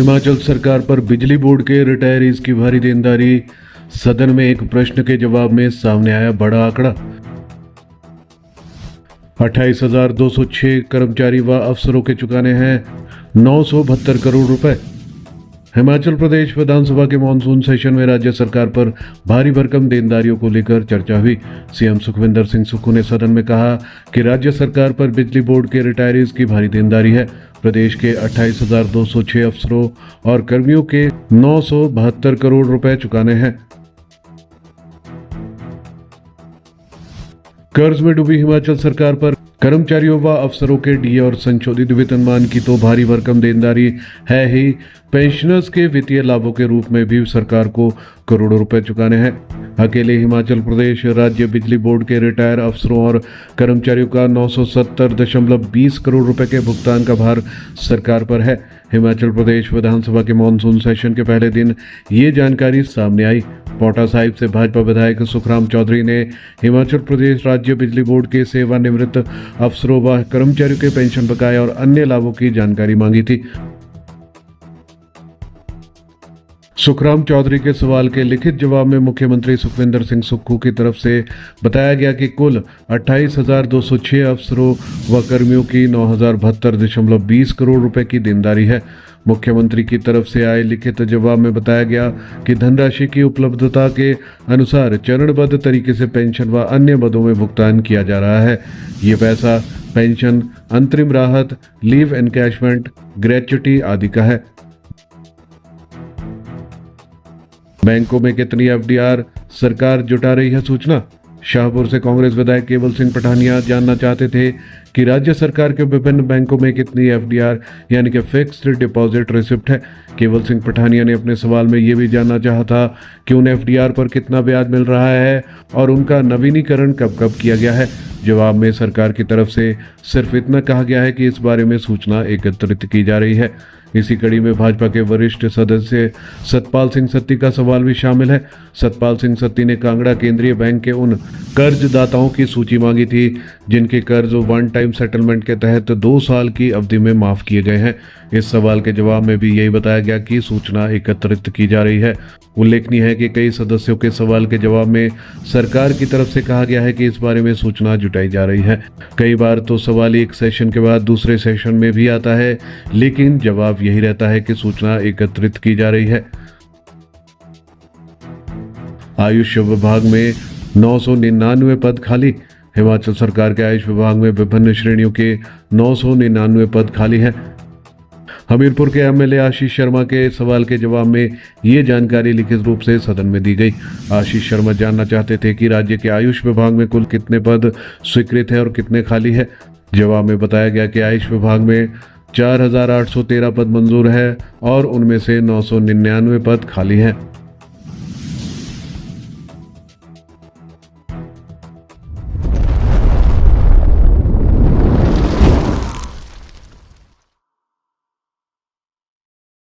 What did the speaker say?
हिमाचल सरकार पर बिजली बोर्ड के रिटायरीज की भारी देनदारी। सदन में एक प्रश्न के जवाब में सामने आया बड़ा आंकड़ा। 28,206 कर्मचारी व अफसरों के चुकाने हैं 972 करोड़ रुपए। हिमाचल प्रदेश विधानसभा के मानसून सेशन में राज्य सरकार पर भारी भरकम देनदारियों को लेकर चर्चा हुई। सीएम सुखविंदर सिंह सुक्खू ने सदन में कहा कि राज्य सरकार पर बिजली बोर्ड के रिटायरीज की भारी देनदारी है। प्रदेश के 28,206 अफसरों और कर्मियों के 972 करोड़ रुपए चुकाने हैं। कर्ज में डूबी हिमाचल सरकार पर कर्मचारियों व अफसरों के डीए और संशोधित वेतनमान की तो भारी भरकम देनदारी है ही, पेंशनर्स के वित्तीय लाभों के रूप में भी सरकार को करोड़ों रुपए चुकाने हैं। अकेले हिमाचल प्रदेश राज्य बिजली बोर्ड के रिटायर अफसरों और कर्मचारियों का 970.20 करोड़ रुपए के भुगतान का भार सरकार पर है। हिमाचल प्रदेश विधानसभा के मानसून सेशन के पहले दिन ये जानकारी सामने आई। पांवटा साहिब से भाजपा विधायक सुखराम चौधरी ने हिमाचल प्रदेश राज्य बिजली बोर्ड के सेवानिवृत्त अफसरों व कर्मचारियों के पेंशन बकाये और अन्य लाभों की जानकारी मांगी थी। सुखराम चौधरी के सवाल के लिखित जवाब में मुख्यमंत्री सुखविंदर सिंह सुक्खू की तरफ से बताया गया कि कुल 28,206 अफसरों व कर्मियों की 9,072.20 करोड़ रुपए की देनदारी है। मुख्यमंत्री की तरफ से आए लिखित जवाब में बताया गया कि धनराशि की उपलब्धता के अनुसार चरणबद्ध तरीके से पेंशन व अन्य मदों में भुगतान किया जा रहा है। ये पैसा पेंशन, अंतरिम राहत, लीव एनकैशमेंट, ग्रेच्युटी आदि का है। बैंकों में कितनी एफडीआर सरकार जुटा रही है सूचना। शाहपुर से कांग्रेस विधायक केवल सिंह पठानिया जानना चाहते थे कि राज्य सरकार के विभिन्न बैंकों में कितनी एफडीआर यानी कि फिक्स्ड डिपॉजिट रिसिप्ट है। केवल सिंह पठानिया ने अपने सवाल में ये भी जानना चाहा था कि उन एफडीआर पर कितना ब्याज मिल रहा है और उनका नवीनीकरण कब कब किया गया है। जवाब में सरकार की तरफ से सिर्फ इतना कहा गया है कि इस बारे में सूचना एकत्रित की जा रही है। इसी कड़ी में भाजपा के वरिष्ठ सदस्य सतपाल सिंह सत्ती का सवाल भी शामिल है। सतपाल सिंह सत्ती ने कांगड़ा केंद्रीय बैंक के उन कर्जदाताओं की सूची मांगी थी जिनके कर्ज वन टाइम सेटलमेंट के तहत 2 साल की अवधि में माफ किए गए हैं। इस सवाल के जवाब में भी यही बताया गया कि सूचना एकत्रित की जा रही है। उल्लेखनीय है कि कई सदस्यों के सवाल के जवाब में सरकार की तरफ से कहा गया है कि इस बारे में सूचना जुटाई जा रही है। कई बार तो सवाल एक सेशन के बाद दूसरे सेशन में भी आता है, लेकिन जवाब यही रहता है कि सूचना एकत्रित की जा रही है। आयुष विभाग में 999 पद खाली। हिमाचल सरकार के आयुष विभाग में विभिन्न श्रेणियों के 999 पद खाली हैं। हमीरपुर के एमएलए आशीष शर्मा के सवाल के जवाब में ये जानकारी लिखित रूप से सदन में दी गई। आशीष शर्मा जानना चाहते थे कि राज्य के आयुष विभाग में कुल कितने पद स्वीकृत है और कितने खाली है। जवाब में बताया गया कि आयुष विभाग में 4,813 पद मंजूर है और उनमें से 999 पद खाली हैं।